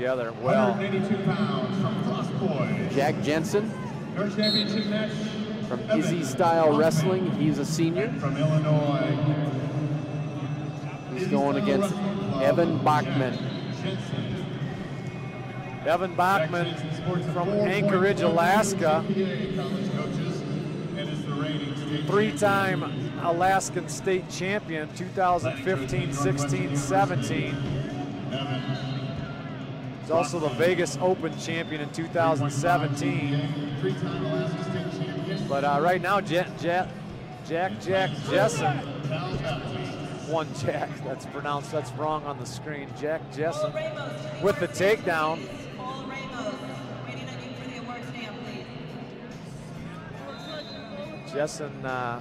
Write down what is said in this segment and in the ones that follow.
together well. 182 pounds from Cross Boys. Jack Jensen Your championship match from Izzy Style Wrestling. He's a senior. From Illinois. He's going against Evan Bockman. Evan Bockman from Anchorage, Alaska. 3-time Alaskan state champion, 2015, 16, 17. He's also the Vegas Open champion in 2017. But right now, JackJack Jessen, one Jack, that's pronounced, that's wrong on the screen. Jack Jessen with the takedown. Jessen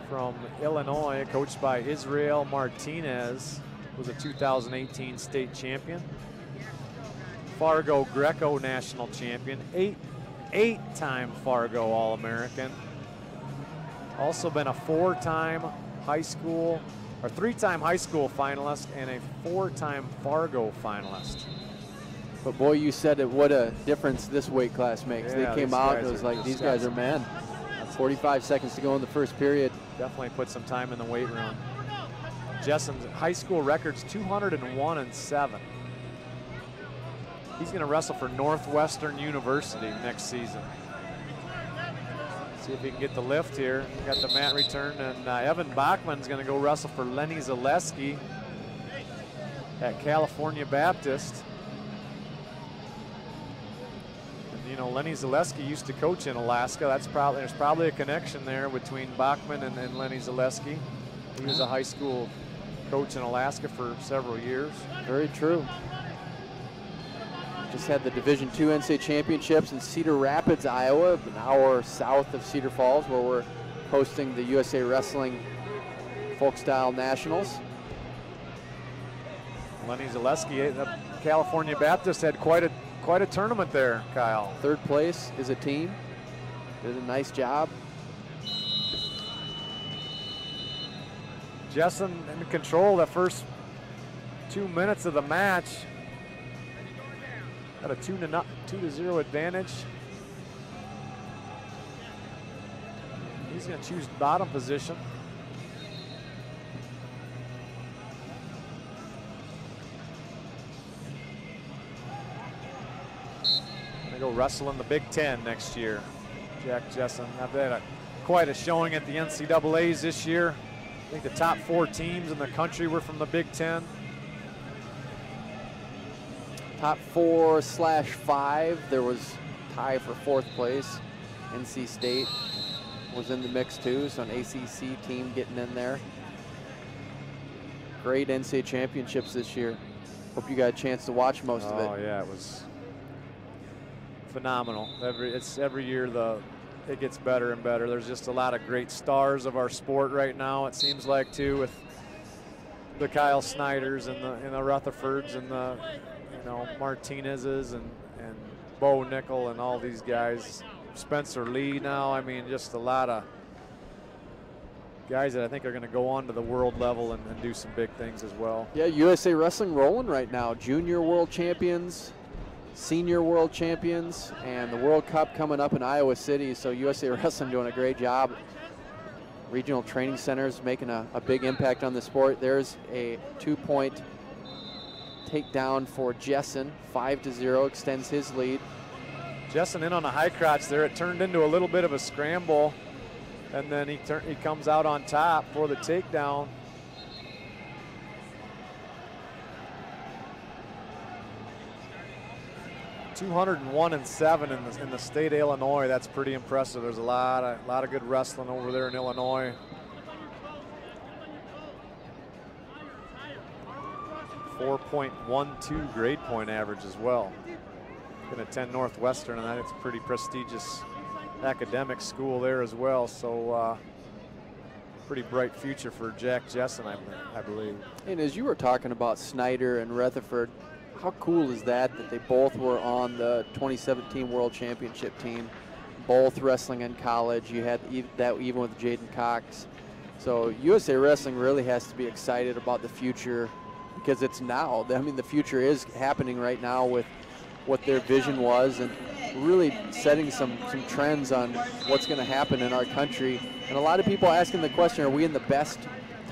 from Illinois, coached by Israel Martinez, was a 2018 state champion. Fargo Greco national champion, eight-time Fargo All-American. Also been a 4-time high school, or 3-time high school finalist and a 4-time Fargo finalist. But boy, you said it, what a difference this weight class makes. Yeah, they came out, it was like, these guys are men. 45 seconds to go in the first period. Definitely put some time in the weight room. Jessen's high school record's 201-7. He's going to wrestle for Northwestern University next season. See if he can get the lift here. Got the mat return, and Evan Bockman's going to go wrestle for Lenny Zaleski at California Baptist. And, you know, Lenny Zaleski used to coach in Alaska. There's probably a connection there between Bockman and Lenny Zaleski. He was a high school coach in Alaska for several years. Very true. Just had the Division II NCAA Championships in Cedar Rapids, Iowa, an hour south of Cedar Falls, where we're hosting the USA Wrestling Folkstyle Nationals. Lenny Zaleski, the California Baptist, had quite a tournament there, Kyle. Third place is a team. Did a nice job. Jessen in control the first 2 minutes of the match. Got a 2-0 advantage. He's going to choose bottom position. Going to go wrestle in the Big Ten next year. Jack Jessen. I've had quite a showing at the NCAAs this year. I think the top 4 teams in the country were from the Big Ten. Top 4/5, there was tie for 4th place. NC State was in the mix too, so an ACC team getting in there. Great NCAA championships this year. Hope you got a chance to watch most of it. Oh yeah, it was phenomenal. Every year it gets better and better. There's just a lot of great stars of our sport right now, it seems like, too, with the Kyle Snyders and the Rutherfords and the Martinez's and Bo Nickel and all these guys. Spencer Lee now. I mean, just a lot of guys that I think are going to go on to the world level and do some big things as well. Yeah, USA Wrestling rolling right now. Junior world champions, senior world champions, and the World Cup coming up in Iowa City. So USA Wrestling doing a great job. Regional training centers making a big impact on the sport. There's a 2-point takedown for Jessen. 5-0 extends his lead. Jessen in on a high crotch there. It turned into a little bit of a scramble, and then he comes out on top for the takedown. (201-7) in the state of Illinois. That's pretty impressive. There's a lot of good wrestling over there in Illinois. .12 grade point average as well. Going to attend Northwestern, and it's a pretty prestigious academic school there as well. So pretty bright future for Jack Jessen, I believe. And as you were talking about Snyder and Rutherford, how cool is that they both were on the 2017 World Championship team, both wrestling in college. You had that even with Jaden Cox. So USA Wrestling really has to be excited about the future because it's now. I mean, the future is happening right now with what their vision was, and really setting some trends on what's going to happen in our country. And a lot of people asking the question, are we in the best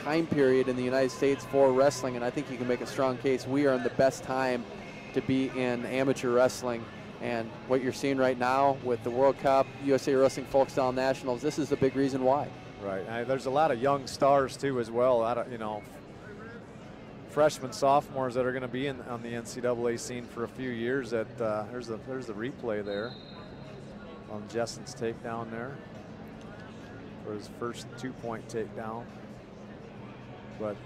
time period in the United States for wrestling? And I think you can make a strong case we are in the best time to be in amateur wrestling. And what you're seeing right now with the World Cup, USA Wrestling Folkstyle Nationals, this is the big reason why. Right. There's a lot of young stars too as well. Freshmen, sophomores that are going to be on the NCAA scene for a few years. There's the replay there on Jessen's takedown there for his first 2-point takedown. But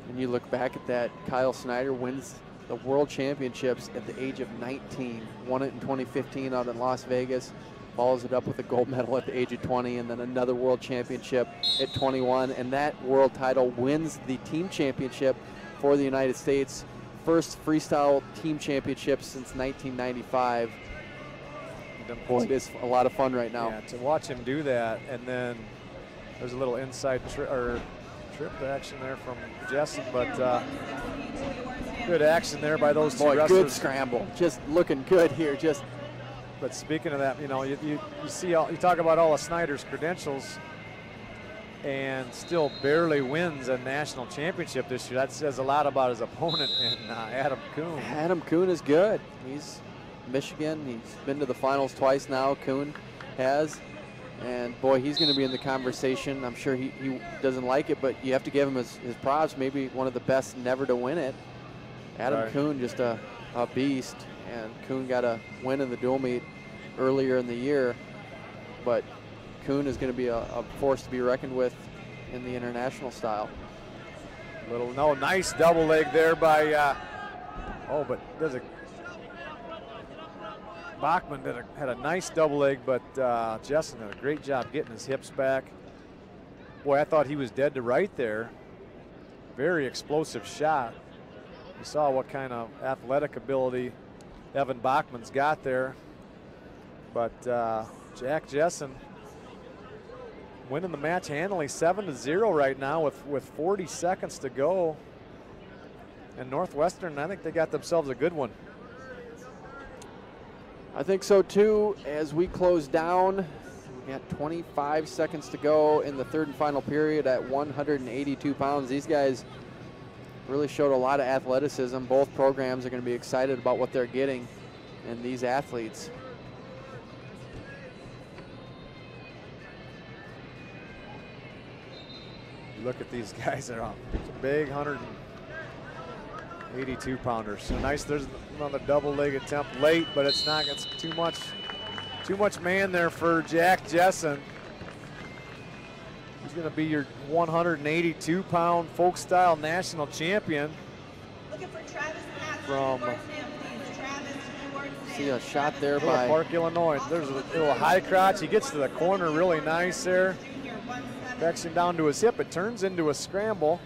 and you look back at that, Kyle Snyder wins the World Championships at the age of 19, won it in 2015 out in Las Vegas, follows it up with a gold medal at the age of 20, and then another World Championship at 21, and that world title wins the team championship for the United States. First freestyle team championship since 1995. Boy, it is a lot of fun right now. Yeah, to watch him do that, and then there's a little inside trip action there from Jessen, but good action there by those two wrestlers. Good scramble, just looking good here. But speaking of that, you talk about all of Snyder's credentials, and still barely wins a national championship this year. That says a lot about his opponent in Adam Kuhn. Adam Kuhn is good. He's Michigan. He's been to the finals twice now. Kuhn has. And boy, he's going to be in the conversation. I'm sure he doesn't like it, but you have to give him his props. Maybe one of the best never to win it. Adam Kuhn, just a beast. And Kuhn got a win in the dual meet earlier in the year. But Kuhn is going to be a force to be reckoned with in the international style. Nice double leg there by, Bockman had a nice double leg, but Jessen did a great job getting his hips back. Boy, I thought he was dead to right there. Very explosive shot. You saw what kind of athletic ability Evan Bockman's got there. But Jack Jessen winning the match handily, 7-0 right now with 40 seconds to go. And Northwestern, I think they got themselves a good one. I think so too. As we close down, we got 25 seconds to go in the third and final period at 182 pounds. These guys really showed a lot of athleticism. Both programs are going to be excited about what they're getting in these athletes. You look at these guys, they're on big 182 pounders. So nice, there's another double leg attempt late, but it's too much man there for Jack Jessen. He's gonna be your 182 pound folk style national champion. From see a shot there by Park, Illinois. There's a little high crotch. He gets to the corner really nice there. Backs him down to his hip. It turns into a scramble.